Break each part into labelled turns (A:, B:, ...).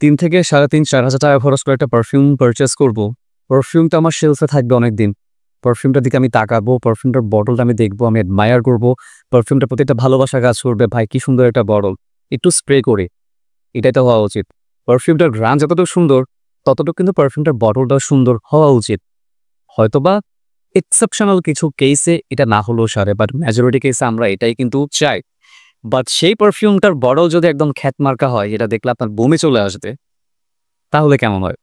A: 3 থেকে 3.5-4,000 টাকা খরচ করে একটা পারফিউম পারচেজ করব। পারফিউমটা আমার শেলফে থাকবে অনেকদিন। পারফিউমটার দিকে আমি তাকাবো, পারফিউমটার বটলটা আমি দেখবো, আমি অ্যাডমায়ার করব। পারফিউমটার প্রতি একটা ভালোবাসা কাজ করবে। ভাই কি সুন্দর একটা বটল, একটু স্প্রে করি, এটাই তো হওয়া উচিত। পারফিউমটার ঘ্রাণ যতটুকু সুন্দর, ততটুকু কিন্তু পারফিউমটার বটলটাও সুন্দর হওয়া উচিত। হয়তোবা এক্সেপশনাল কিছু কেসে এটা না হলেও সারে, বাট মেজরিটি কেসে আমরা এটাই কিন্তু চাই। বাট সেই পারফিউমটার বটল যদি একদম খ্যাতমার্কা হয়, এটা দেখলে আপনার বমি চলে আসবে, তাহলে কেমন হয়?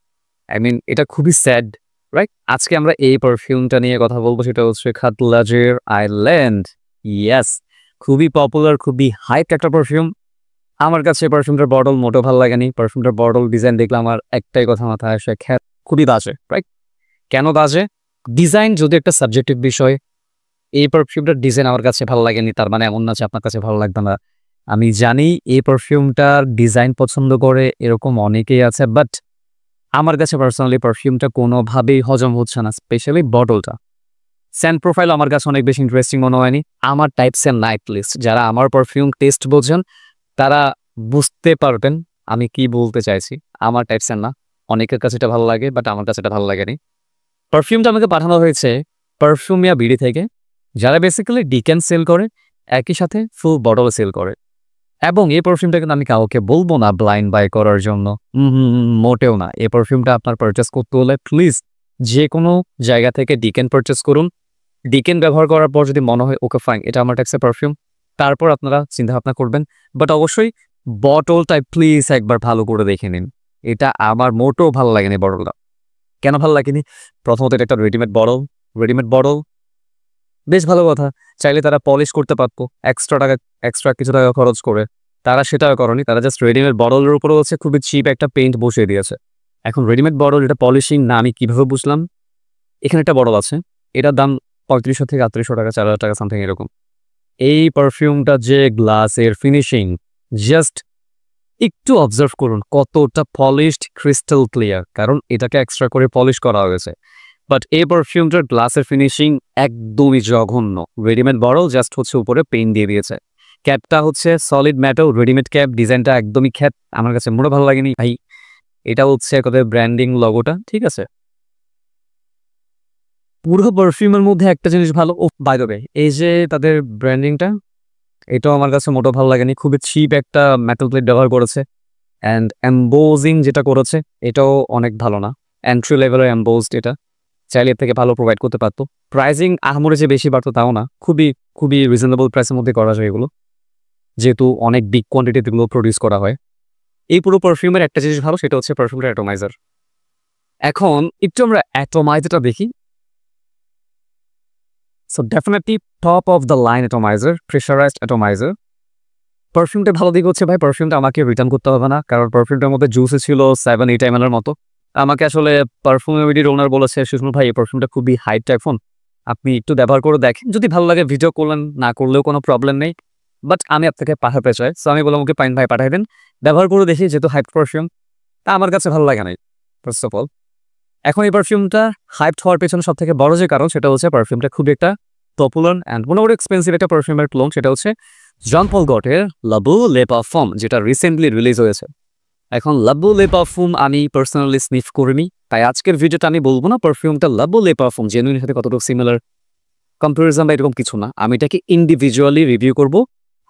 A: আই মিন এটা খুবই স্যাড, রাইট? আজকে আমরা এই পারফিউমটা নিয়ে কথা বলবো, সেটা হচ্ছে খাতলাজের আইল্যান্ড। ইয়েস, খুবই পপুলার, খুবই হাইপ একটা পারফিউম। আমার কাছে পারফিউমটার বটল মোটেও ভালো লাগেনি। পারফিউমটার বটল ডিজাইন দেখলে আমার একটাই কথা মাথায় আসে, খ্যাত খুবই বাজে, রাইট? কেন বাজে? ডিজাইন যদি একটা সাবজেক্টিভ বিষয়, এই পারফিউমটার ডিজাইন আমার কাছে ভালো লাগেনি তার মানে এমন না যে আপনার কাছে ভালো লাগবে না। আমি জানি এই পারফিউমটার ডিজাইন পছন্দ করে এরকম অনেকেই আছে, বাট আমার কাছে পার্সোনালি পারফিউমটা কোনোভাবেই হজম হচ্ছে না, স্পেশালি বটলটা। সেন্ট প্রোফাইল আমার কাছে অনেক বেশি ইন্টারেস্টিং মনে হয়নি। আমার টাইপসের নাইট লিস্ট যারা আমার পারফিউম টেস্ট বোঝেন তারা বুঝতে পারবেন আমি কি বলতে চাইছি। আমার টাইপসের না, অনেকের কাছে এটা ভালো লাগে, বাট আমার কাছে এটা ভালো লাগেনি। পারফিউমটা আমাকে পাঠানো হয়েছে পারফিউমিয়া বিডি থেকে, যারা বেসিক্যালি ডিকেন সেল করে, একই সাথে ফুল বটল সেল করে। এবং এই পারফিউমটা কিন্তু আমি কাউকে বলবো না ব্লাইন্ড বাই করার জন্য, মোটেও না। এই পারফিউমটা আপনার পারচেস করতে হলে প্লিজ যে কোনো জায়গা থেকে ডিকেন পারচেস করুন। ডিকেন ব্যবহার করার পর যদি মনে হয় ওকে ফাইন, এটা আমার ট্যাক্সের পারফিউম, তারপর আপনারা চিন্তাভাবনা করবেন। বাট অবশ্যই বটলটাই প্লিজ একবার ভালো করে দেখে নিন। এটা আমার মোটেও ভালো লাগেনি বটলটা। কেন ভালো লাগেনি? প্রথমত এটা একটা রেডিমেড বটল। রেডিমেড বটল বেশ ভালো কথা, চাইলে তারা পলিশ করতে পারতো এক্সট্রা কিছু টাকা খরচ করে। তারা সেটাও করেনি, তারা জাস্ট রেডিমেড বটলের উপরে হচ্ছে খুবই চিপ একটা পেইন্ট বসিয়ে দিয়েছে। এখন রেডিমেড বটল এটা পলিশিং না আমি কিভাবে বুঝলাম? এখানে একটা বটল আছে, এটার দাম 3500 থেকে 3800 টাকা, 4000 টাকা সামথিং এরকম। এই পারফিউমটা যে গ্লাসের ফিনিশিং, জাস্ট একটু অবজার্ভ করুন কতটা পলিশড, ক্রিস্টাল ক্লিয়ার, কারণ এটাকে এক্সট্রা করে পলিশ করা হয়েছে। বাট এই পারফিউমটার গ্লাসের ফিনিশিং একদমই জঘন্য। রেডিমেড বটল জাস্ট হচ্ছে উপরে পেইন্ট দিয়ে দিয়েছে। ক্যাপটা হচ্ছে সলিড মেটাল রেডিমেড ক্যাপ, ডিজাইনটা একদমই খ্যাত, আমার কাছে মোটেও ভালো লাগেনি ভাই। এটা হচ্ছে কোথায় ব্র্যান্ডিং লগোটা, ঠিক আছে। পুরো পারফিউমের মধ্যে একটা জিনিস ভালো, ও বাই দ্য ওয়ে, এই যে তাদের ব্র্যান্ডিংটা, এটাও আমার কাছে মোটেও ভালো লাগেনি। খুবই চিপ একটা মেটাল প্লেট ব্যবহার করেছে, অ্যান্ড এমবোজিং যেটা করেছে এটাও অনেক ভালো না। এন্ট্রি লেভেলের এমবোজড, এটা চাইলে এর থেকে ভালো প্রোভাইড করতে পারতো। প্রাইজিং আহামরি যে বেশি বাড়তো তাও না, খুবই খুবই রিজনেবল প্রাইসের মধ্যে করা যায় এগুলো, যেহেতু অনেক বিগ কোয়ান্টিটিতে এগুলো প্রডিউস করা হয়। এই পুরো পারফিউমের একটা জিনিস ভালো, সেটা হচ্ছে পারফিউমটা অ্যাটমাইজার। এখন একটু আমরা অ্যাটমাইজারটা দেখি। So definitely top of the line atomiser, pressurised atomiser. পারফিউমটা ভালো দিক হচ্ছে ভাই, পারফিউমটা আমাকে রিটার্ন করতে হবে না, কারণ পারফিউমটার মধ্যে জুসে ছিল 7-8 ml মতো। আমাকে আসলে পারফিউমের ওনার বলেছে, সুষমা ভাই এই পারফিউমটা খুবই হাইট এখন, আপনি একটু ব্যবহার করে দেখেন, যদি ভালো লাগে ভিডিও করলেন, না করলেও কোনো প্রবলেম নেই, বাট আমি আপনাকে পাঠাতে চাই। সো আমি বললাম ওকে পাইন ভাই পাঠাই দেন, ব্যবহার করে দেখি, যেহেতু হাইপ পারফিউম, তা আমার কাছে ভালো লাগে নাই ফার্স্ট অফ অল। এখন এই পারফিউমটা হাইপ হওয়ার পেছনে সব থেকে বড় যে কারণ, সেটা হচ্ছে পারফিউমটা খুবই একটা পপুলার অ্যান্ড মোটামুটি এক্সপেন্সিভ একটা পারফিউমের ক্লোন, সেটা হচ্ছে জন পল গটের লাবু লে পারফিউম, যেটা রিসেন্টলি রিলিজ হয়েছে। এখন লাবু লে পারফিউম আমি পার্সোনালি স্নিফ করিনি, তাই আজকের ভিডিওটা আমি বলবো না পারফিউমটা লাবু লে পারফিউম জেনুইন সাথে কতটুকু সিমিলার, কম্পারিজন বা এরকম কিছু না। আমি এটাকে ইন্ডিভিজুয়ালি রিভিউ করব।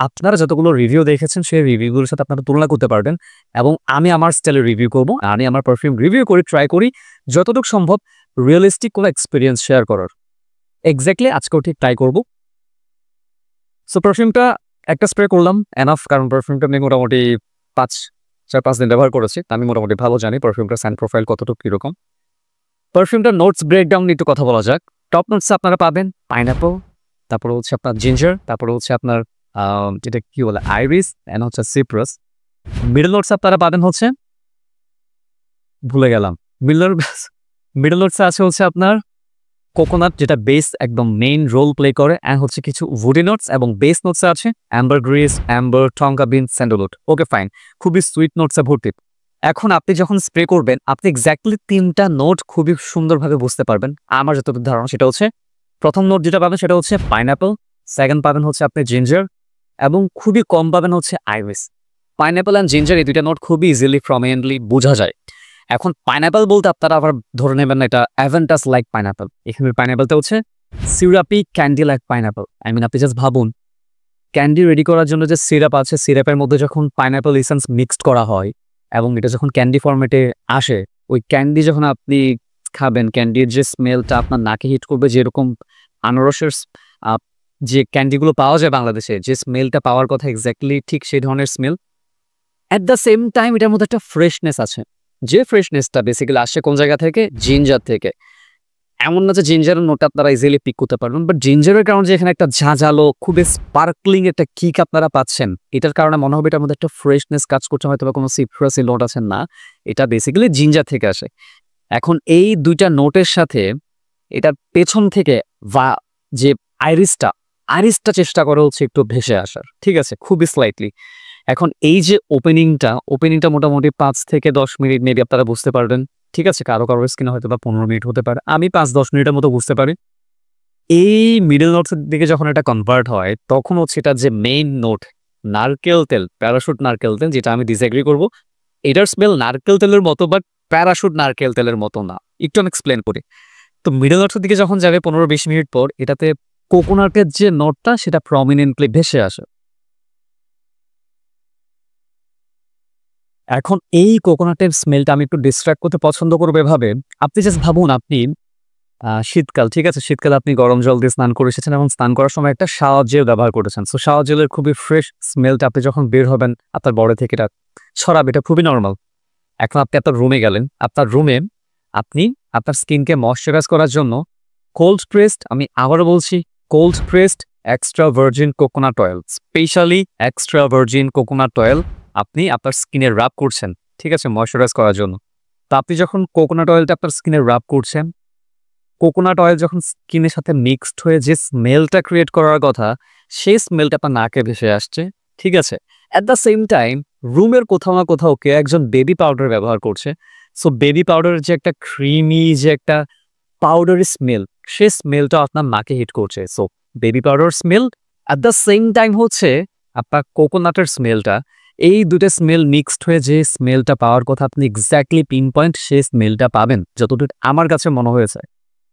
A: আপনারা যতগুলো রিভিউ দেখেছেন সেই রিভিউগুলোর সাথে আপনারা তুলনা করতে পারবেন, এবং আমি আমার স্টাইলে রিভিউ করব। আমি আমার পারফিউম রিভিউ করি, ট্রাই করি যতটুকু সম্ভব রিয়েলিস্টিক কোনো এক্সপিরিয়েন্স শেয়ার করার। এক্স্যাক্টলি আজকেও ঠিক ট্রাই করব। সো পারফিউমটা একটা স্প্রে করলাম এনাফ, কারণ পারফিউমটা আমি মোটামুটি 4-5 দিন ব্যবহার করেছি, আমি মোটামুটি ভালো জানি পারফিউমটা স্যান্ড প্রোফাইল কতটুকু কীরকম। পারফিউমটা নোটস ব্রেকডাউন নিয়ে একটু কথা বলা যাক। টপ নোটসে আপনারা পাবেন পাইনঅ্যাপল, তারপরে হচ্ছে আপনার জিঞ্জার, তারপরে হচ্ছে আপনার যেটা কি বলে আইরিস, অ্যান্ড হচ্ছে সিপ্রাস। মিডল নোটসে আপনারা পাবেন হচ্ছে, ভুলে গেলাম, মিডল নোটসে আছে হচ্ছে আপনার কোকোনাট, যেটা বেস একদম মেইন রোল প্লে করে, অ্যান্ড হচ্ছে কিছু উডি নোটস, এবং বেস নোটসে আছে অ্যাম্বার গ্রিস, অ্যাম্বার, টঙ্কা বিন, স্যান্ডালউড। ওকে ফাইন, খুবই সুইট নোটসে ভর্তি। এখন আপনি যখন স্প্রে করবেন আপনি এক্স্যাক্টলি 3টা নোট খুবই সুন্দরভাবে বুঝতে পারবেন। আমার যতটুকু ধারণা সেটা হচ্ছে, প্রথম নোট যেটা পাবেন সেটা হচ্ছে পাইনঅ্যাপল, সেকেন্ড পাবেন হচ্ছে আপনি জিঞ্জার, এবং খুবই কম পাবেন হচ্ছে আইরিস। পাইনঅ্যাপল অ্যান্ড জিঞ্জার এই দুইটা নোট খুবই ইজিলি প্রমিনেন্টলি বোঝা যায়। এখন পাইনঅ্যাপল বলতে আপনারা আবার ধরে নেবেন না এটা অ্যাভেন্টাস লাইক পাইনঅ্যাপল। এখানের পাইনঅ্যাপলটা হচ্ছে সিরাপি ক্যান্ডি লাইক পাইনঅ্যাপল। আপনি জাস্ট ভাবুন, ক্যান্ডি রেডি করার জন্য যে সিরাপ আছে, সিরাপের মধ্যে যখন পাইনঅ্যাপল এসেন্স মিক্সড করা হয় এবং এটা যখন ক্যান্ডি ফরম্যাটে আসে, ওই ক্যান্ডি যখন আপনি খাবেন, ক্যান্ডির যে স্মেলটা আপনার নাকে হিট করবে, যেরকম আনারসের যে ক্যান্ডিগুলো পাওয়া যায় বাংলাদেশে, যে স্মেলটা পাওয়ার কথা এক্স্যাক্টলি ঠিক সেই ধরনের smell. At the same time এটার মধ্যে একটা ফ্রেশনেস আছে, যে ফ্রেশনেসটা বেসিক্যালি আসে কোন জায়গা থেকে? জিঞ্জার থেকে। এমন না যে জিঞ্জারের নোট আপনারা ইজিলি পিক করতে পারবেন, বাট জিঞ্জারের কারণে যে এখানে একটা ঝাঁঝালো খুবই স্পার্কলিং একটা কিক আপনারা পাচ্ছেন, এটার কারণে মনে হবে এটার মধ্যে একটা ফ্রেশনেস কাজ করছে, হয়তো বা কোনো সিট্রাসি নোট আছে না, এটা বেসিক্যালি জিঞ্জার থেকে আসে। এখন এই দুইটা নোটের সাথে এটার পেছন থেকে যে আইরিসটা চেষ্টা করা হচ্ছে একটু ভেসে আসার, ঠিক আছে, খুবই স্লাইটলি। এখন এই যে ওপেনিংটা মোটামুটি 5 থেকে 10 মিনিট মেবি আপনারা বুঝতে পারবেন, ঠিক আছে, কারো স্কিনে হয়তো বা 15 মিনিট হতে পারে, আমি 5-10 মিনিটের মতো বুঝতে পারি। এই মিডল নোটসের দিকে যখন এটা কনভার্ট হয় তখন হচ্ছে এটা যে মেইন নোট নারকেল তেল, প্যারাশুট নারকেল তেল, যেটা আমি ডিসএগ্রি করব। এটার স্মেল নারকেল তেলের মতো, বাট প্যারাশুট নারকেল তেলের মতো না। একটু আমি এক্সপ্লেন করি। তো মিডল নোটসের দিকে যখন যাবে 15-20 মিনিট পর, এটাতে কোকোনাটের যে নোটটা সেটা প্রমিনেন্টলি ভেসে আসে। এখন এই কোকোনাটের স্মেলটা আমি একটু ডিস্ট্রাক্ট করতে পছন্দ করবো এভাবে, আপনি জাস্ট ভাবুন, আপনি শীতকাল, ঠিক আছে, শীতকালে আপনি গরম জল দিয়ে স্নান করে এসেছেন এবং স্নান করার সময় একটা শাওয়ার জেল ব্যবহার করেছেন। সো শাওয়ার জেলের খুবই ফ্রেশ স্মেলটা আপনি যখন বের হবেন আপনার বডি থেকে এটা ছড়াবে, এটা খুবই নর্মাল। এখন আপনি আপনার রুমে গেলেন, আপনার রুমে আপনি আপনার স্কিনকে ময়শ্চারাইজ করার জন্য আমি আবারও বলছি, cold pressed extra virgin coconut oil, specially extra virgin coconut oil আপনি আপনার স্কিনে রাব করছেন, ঠিক আছে, ময়শ্চারাইজ করার জন্য। তো আপনি যখন কোকোনাট অয়েলটা আপনার স্কিনে রাব করছেন, কোকোনাট অয়েল যখন স্কিনের সাথে মিক্সড হয়ে যে স্মেলটা ক্রিয়েট করার কথা, সেই স্মেলটা আপনার নাকে ভেসে আসছে, ঠিক আছে। অ্যাট দ্য সেম টাইম রুমের কোথাও না কোথাও কেউ একজন বেবি পাউডার ব্যবহার করছে। সো বেবি পাউডারের যে একটা ক্রিমি, যে একটা পাউডারি স্মেল, সেই স্মেলটা আপনার নাকে হিট করছে। So baby powder smell at the same time হচ্ছে আপনার কোকোনাটের স্মেলটা, এই দুটো স্মেল মিক্সড হয়ে যে স্মেলটা পাওয়ার কথা আপনি এক্স্যাক্টলি পিন পয়েন্ট সেই স্মেলটা পাবেন, যতটুকু আমার কাছে মনে হয়েছে,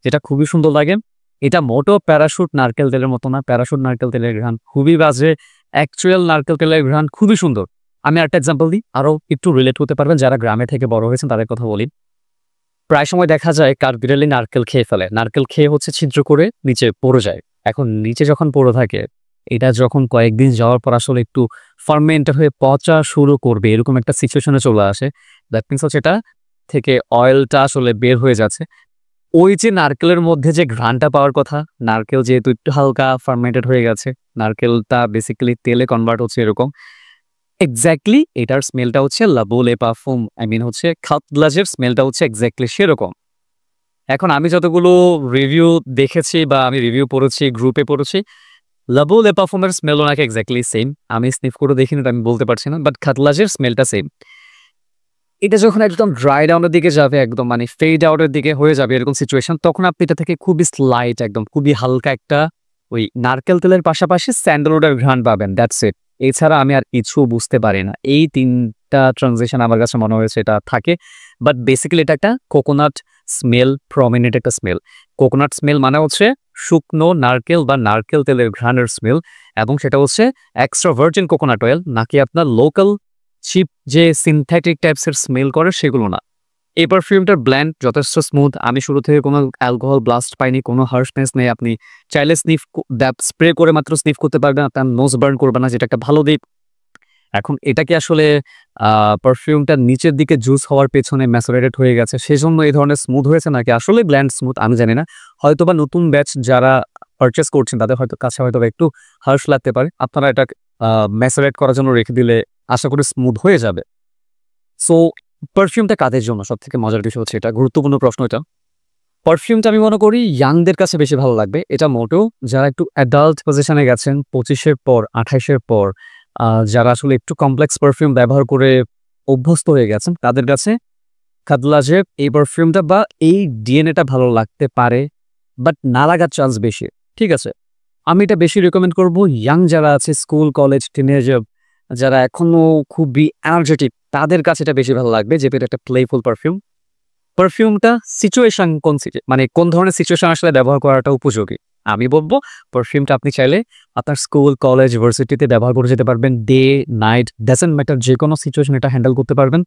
A: যেটা খুবই সুন্দর লাগে। এটা মোটো প্যারাশুট নারকেল তেলের মতো না, প্যারাশুট নারকেল তেলের ঘ্রাণ খুবই বাজে, অ্যাকচুয়াল নারকেল তেলের ঘ্রাণ খুবই সুন্দর। আমি একটা এক্সাম্পল দিই, আরও একটু রিলেট হতে পারবেন যারা গ্রামে থেকে বড় হয়েছেন তাদের কথা বলি। প্রায় সময় দেখা যায় কাঠবিড়ালি নারকেল খেয়ে ফেলে, নারকেল খেয়ে হচ্ছে ছিদ্র করে নিচে পড়ে যায়। এখন নিচে যখন পড়ে থাকে, এটা যখন কয়েকদিন যাওয়ার পর আসলে একটু ফার্মেন্টেড হয়ে পচা শুরু করবে, এরকম একটা সিচুয়েশনে চলে আসে, দ্যাট মিনস হচ্ছে এটা থেকে অয়েলটা আসলে বের হয়ে যাচ্ছে। ওই যে নারকেলের মধ্যে যে ঘ্রাণটা পাওয়ার কথা, নারকেল যেহেতু একটু হালকা ফার্মেন্টেড হয়ে গেছে, নারকেলটা বেসিক্যালি তেলে কনভার্ট হচ্ছে, এরকম এক্স্যাক্টলি এটার স্মেলটা হচ্ছে লাবোলে পারফিউম, হচ্ছে খাতলাজের স্মেলটা হচ্ছে এক্স্যাক্টলি সেরকম। এখন আমি যতগুলো রিভিউ দেখেছি বা আমি রিভিউ পড়েছি, গ্রুপে পড়েছি, লাবোলে পারফিউমের স্মেলও নাকি এক্স্যাক্টলি সেম। আমি স্নিফ করে দেখিনি, আমি বলতে পারছি না, বাট খাতলাজের স্মেলটা সেম। এটা যখন একদম ড্রাই ডাউনের দিকে যাবে, একদম ফেড আউটের দিকে হয়ে যাবে এরকম সিচুয়েশন, তখন আপনি এটা থেকে খুবই স্লাইট, একদম খুবই হালকা একটা ওই নারকেল তেলের পাশাপাশি স্যান্ডেলউডের ঘ্রাণ পাবেন, দ্যাটস ইট। এছাড়া আমি আর কিছু বুঝতে পারি না। এই 3টা ট্রানজিশন আমার কাছে মনে হয়েছে এটা থাকে, বাট বেসিক্যালি এটা একটা কোকোনাট স্মেল, প্রমিনেন্ট একটা স্মেল। কোকোনাট স্মেল মানে হচ্ছে শুকনো নারকেল বা নারকেল তেলের ঘ্রাণের স্মেল, এবং সেটা হচ্ছে এক্সট্রা ভার্জিন কোকোনাট অয়েল, নাকি আপনার লোকাল চিপ যে সিনথেটিক টাইপসের স্মেল করে সেগুলো না। এই পারফিউমটার ব্ল্যান্ড যথেষ্ট স্মুথ, আমি শুরু থেকে কোনো অ্যালকোহল ব্লাস্ট পাইনি, কোনো হার্শনেস নেই। আপনি চাইলে স্প্রে করে মাত্র স্নিফ করতে পারবেন, আপনার নোজ বার্ন করবে না, যেটা একটা ভালো দিক। এখন এটা কি আসলে পারফিউমটা নিচের দিকে জুস হওয়ার পেছনে ম্যাসোরেটেড হয়ে গেছে সেজন্য এই ধরনের স্মুথ হয়েছে, নাকি আসলে ব্ল্যান্ড স্মুথ, আমি জানি না। হয়তোবা নতুন ব্যাচ যারা পারচেস করছেন তাদের হয়তো কাছে হয়তো একটু হার্শ লাগতে পারে, আপনারা এটা ম্যাসোরেট করার জন্য রেখে দিলে আশা করি স্মুথ হয়ে যাবে। সো পারফিউমটা কাদের জন্য? সব থেকে মজার বিষয় হচ্ছে এটা, গুরুত্বপূর্ণ প্রশ্ন এটা। পারফিউমটা আমি মনে করি ইয়াংদের কাছে বেশি ভালো লাগবে। এটা মোটেও যারা একটু অ্যাডাল্ট পজিশনে গেছেন, 25-এর পর 28-এর পর, যারা আসলে একটু কমপ্লেক্স পারফিউম ব্যবহার করে অভ্যস্ত হয়ে গেছেন, তাদের কাছে খাদলাজের এই পারফিউমটা বা এই ডিএনএটা ভালো লাগতে পারে, বাট না লাগার চান্স বেশি, ঠিক আছে। আমি এটা বেশি রেকমেন্ড করব ইয়াং যারা আছে, স্কুল, কলেজ, টিনেজার, যারা এখনো খুবই এনার্জেটিক তাদের কাছে এটা বেশি ভালো লাগবে, যেটা একটা প্লেফুল পারফিউম। পারফিউমটা সিচুয়েশন মানে কোন ধরনের সিচুয়েশন আসলে ব্যবহার করাটা উপযোগী। আমি বলবো পারফিউমটা আপনি চাইলে আপনার স্কুল, কলেজ, ভার্সিটিতে ব্যবহার করে যেতে পারবেন। ডে, নাইট, ডাজন্ট ম্যাটার, যে কোনো সিচুয়েশন এটা হ্যান্ডেল করতে পারবেন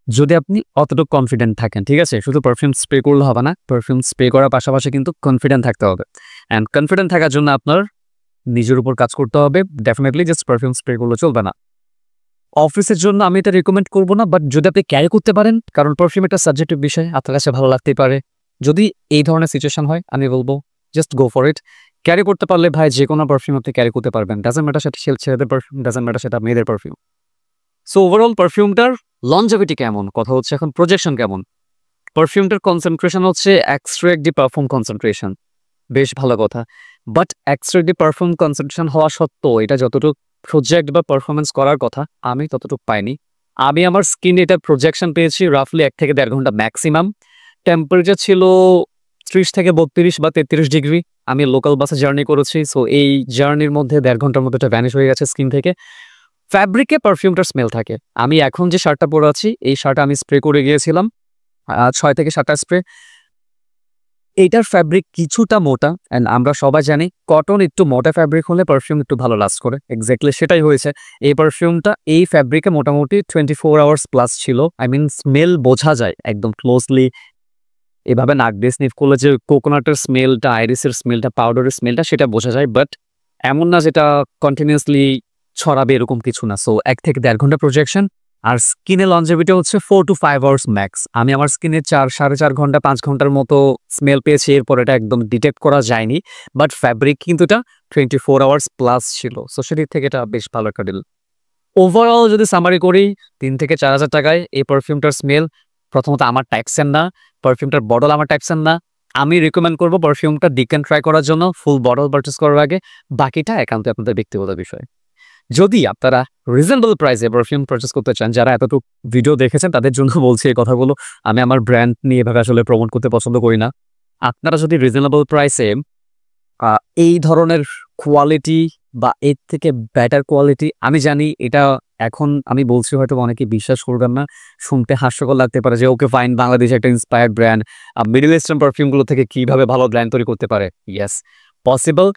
A: যদি আপনি অতটুকু কনফিডেন্ট থাকেন। ঠিক আছে, শুধু পারফিউম স্প্রে করলে হবে না, পারফিউম স্প্রে করার পাশাপাশি কিন্তু কনফিডেন্ট থাকতে হবে। অ্যান্ড কনফিডেন্ট থাকার জন্য আপনার নিজের উপর কাজ করতে হবে। ডেফিনেটলি জাস্ট পারফিউম স্প্রে করলে চলবে না। অফিসের জন্য আমি এটা রিকমেন্ড করবো না, বাট যদি আপনি ক্যারি করতে পারেন, কারণ পারফিউম একটা সাবজেক্টিভ বিষয়, আপনার কাছে ভালো লাগতেই পারে। যদি এই ধরনের সিচুয়েশন হয় আমি বলবো just go for it. Carry করতে পারলে ভাই যে কোনো পারফিউম আপনি ক্যারি করতে পারবেন, ডাজন্ট ম্যাটার সেটা ছেলেদের পারফিউম, ডাজন্ট ম্যাটার সেটা মেয়েদের পারফিউম। সো ওভারঅল পারফিউমটার লনজেভিটি কেমন, কথা হচ্ছে এখন প্রজেকশন কেমন। পারফিউমটার কনসেন্ট্রেশন হচ্ছে এক্সট্রাক্ট দি পারফিউম কনসেন্ট্রেশন, বেশ ভালো কথা। But extract the perfume concentration হওয়া সত্ত্বেও এটা যতটুকু প্রজেক্ট বা পারফরমেন্স করার কথা আমি ততটুকু পাইনি। আমি আমার স্কিনে এটা প্রজেকশন পেয়েছি রাফলি 1 থেকে 1.5 ঘন্টা ম্যাক্সিমাম। টেম্পারেচার ছিল 30 থেকে 32 বা 33 ডিগ্রি। আমি লোকাল বাসে জার্নি করেছি, সো এই জার্নির মধ্যে 1.5 ঘন্টার মধ্যে এটা ভ্যানিশ হয়ে গেছে স্কিন থেকে। ফ্যাব্রিকে পারফিউমটার স্মেল থাকে। আমি এখন যে শার্টটা পরে আছি এই শার্টটা আমি স্প্রে করে গিয়েছিলাম 6 থেকে 7টা স্প্রে। এইটার ফ্যাব্রিক কিছুটা মোটা, অ্যান্ড আমরা সবাই জানি কটন একটু মোটা ফ্যাব্রিক হলে পারফিউম একটু ভালো লাস্ট করে। এক্স্যাক্টলি সেটাই হয়েছে। এই পারফিউমটা এই ফ্যাব্রিকে মোটামুটি 24 আওয়ার্স প্লাস ছিল। আই মিন স্মেল বোঝা যায় একদম ক্লোজলি, এভাবে নাক দিয়ে স্নিফ করলে যে কোকোনাটের স্মেলটা, আইরিসের স্মেলটা, পাউডারের স্মেলটা সেটা বোঝা যায়। বাট এমন না যেটা কন্টিনিউয়াসলি ছড়াবে এরকম কিছু না। সো 1 থেকে 1.5 ঘন্টা প্রজেকশন। আর স্কিনে লনজেভিটি হচ্ছে 4 to 5 আওয়ার্স ম্যাক্স। আমি আমার স্কিনে 4-4.5 ঘন্টা 5 ঘন্টার মতো স্মেল পেয়েছি, এরপর এটা একদম ডিটেক্ট করা যায়নি। বাট ফ্যাব্রিক কিন্তু এটা 24 আওয়ার্স প্লাস ছিল। সো সেদিক থেকে এটা বেশ ভালো একটা ডিল। ওভারঅল যদি সামারি করি, 3 থেকে 4,000 টাকায় এই পারফিউমটার স্মেল প্রথমত আমার টাইপসের না, পারফিউমটার বটল আমার টাইপসের না। আমি রিকমেন্ড করবো পারফিউমটা ডিকেন ট্রাই করার জন্য ফুল বটল পারচেস করার আগে। বাকিটা একান্ত আপনাদের ব্যক্তিগত বিষয়। যদি আপনারা রিজনেবল প্রাইসে পারফিউম পারচেস করতে চান, যারা এতটুকু ভিডিও দেখেছেন তাদের জন্য বলছি এই কথাগুলো। আমি আমার ব্র্যান্ড নিয়ে এভাবে আসলে প্রমোট করতে পছন্দ করি না। আপনারা যদি রিজনেবল প্রাইসে এই ধরনের কোয়ালিটি বা এর থেকে বেটার কোয়ালিটি, আমি জানি এটা এখন আমি বলছি হয়তো অনেকে বিশ্বাস করবেন না, শুনতে হাস্যকর লাগতে পারে যে ওকে ফাইন, বাংলাদেশে একটা ইন্সপায়ার্ড ব্র্যান্ড মিডল ইস্টার্ন পারফিউমগুলো থেকে কিভাবে ভালো ব্র্যান্ড তৈরি করতে পারে। ইয়েস, পসিবল,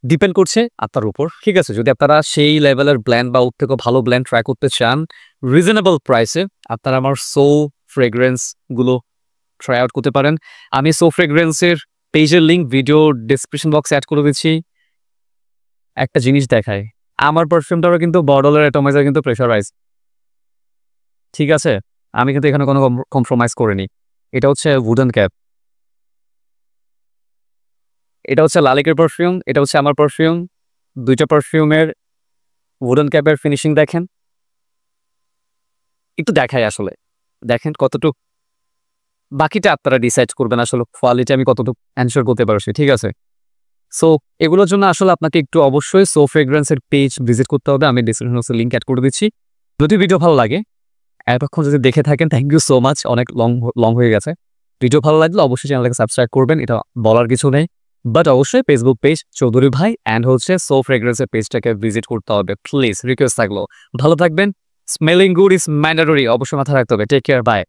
A: ডিপেন্ড করছে আপনার উপর। ঠিক আছে, যদি আপনারা সেই লেভেলের ব্ল্যান্ড বা ওর থেকে ভালো ব্ল্যান্ড ট্রাই করতে চান রিজনেবল প্রাইসে, আপনারা আমার সো ফ্রেগ্রেন্সগুলো ট্রাই আউট করতে পারেন। আমি সো ফ্রেগ্রেন্সের পেজের লিঙ্ক ভিডিও ডেসক্রিপশন বক্সে অ্যাড করে দিচ্ছি। একটা জিনিস দেখায়, আমার পারফিউমটারও কিন্তু বটলের অ্যাটমাইজার কিন্তু প্রেশারাইজ। ঠিক আছে, আমি কিন্তু এখানে কোনো কম্প্রোমাইজ করিনি। এটা হচ্ছে উডেন ক্যাপ, এটা হচ্ছে লালিকের পারফিউম, এটা হচ্ছে আমার পারফিউম। দুইটা পারফিউমের উডেন ক্যাপের ফিনিশিং দেখেন, একটু দেখাই আসলে, দেখেন কতটুকু। বাকিটা আপনারা ডিসাইড করবেন আসলে কোয়ালিটি আমি কতটুকু অ্যানসার করতে পারছি। ঠিক আছে, সো এগুলোর জন্য আসলে আপনাকে একটু অবশ্যই সো ফ্রেগ্রেন্সের পেজ ভিজিট করতে হবে। আমি ডিসক্রিপশন বক্সে লিঙ্ক অ্যাড করে দিচ্ছি। যদি ভিডিও ভালো লাগে, এতক্ষণ যদি দেখে থাকেন থ্যাংক ইউ সো মাচ, অনেক লং হয়ে গেছে। ভিডিও ভালো লাগলে অবশ্যই চ্যানেলটাকে সাবস্ক্রাইব করবেন, এটা বলার কিছু নেই। বাট অবশ্যই ফেসবুক পেজ চৌধুরী ভাই অ্যান্ড হচ্ছে সো ফ্রেগ্রেন্সের পেজটাকে ভিজিট করতে হবে প্লিজ, রিকোয়েস্ট থাকলো। ভালো থাকবেন, স্মেলিং গুড ইজ ম্যান্ডেটরি, অবশ্যই মাথায় রাখতে হবে। Take care, by.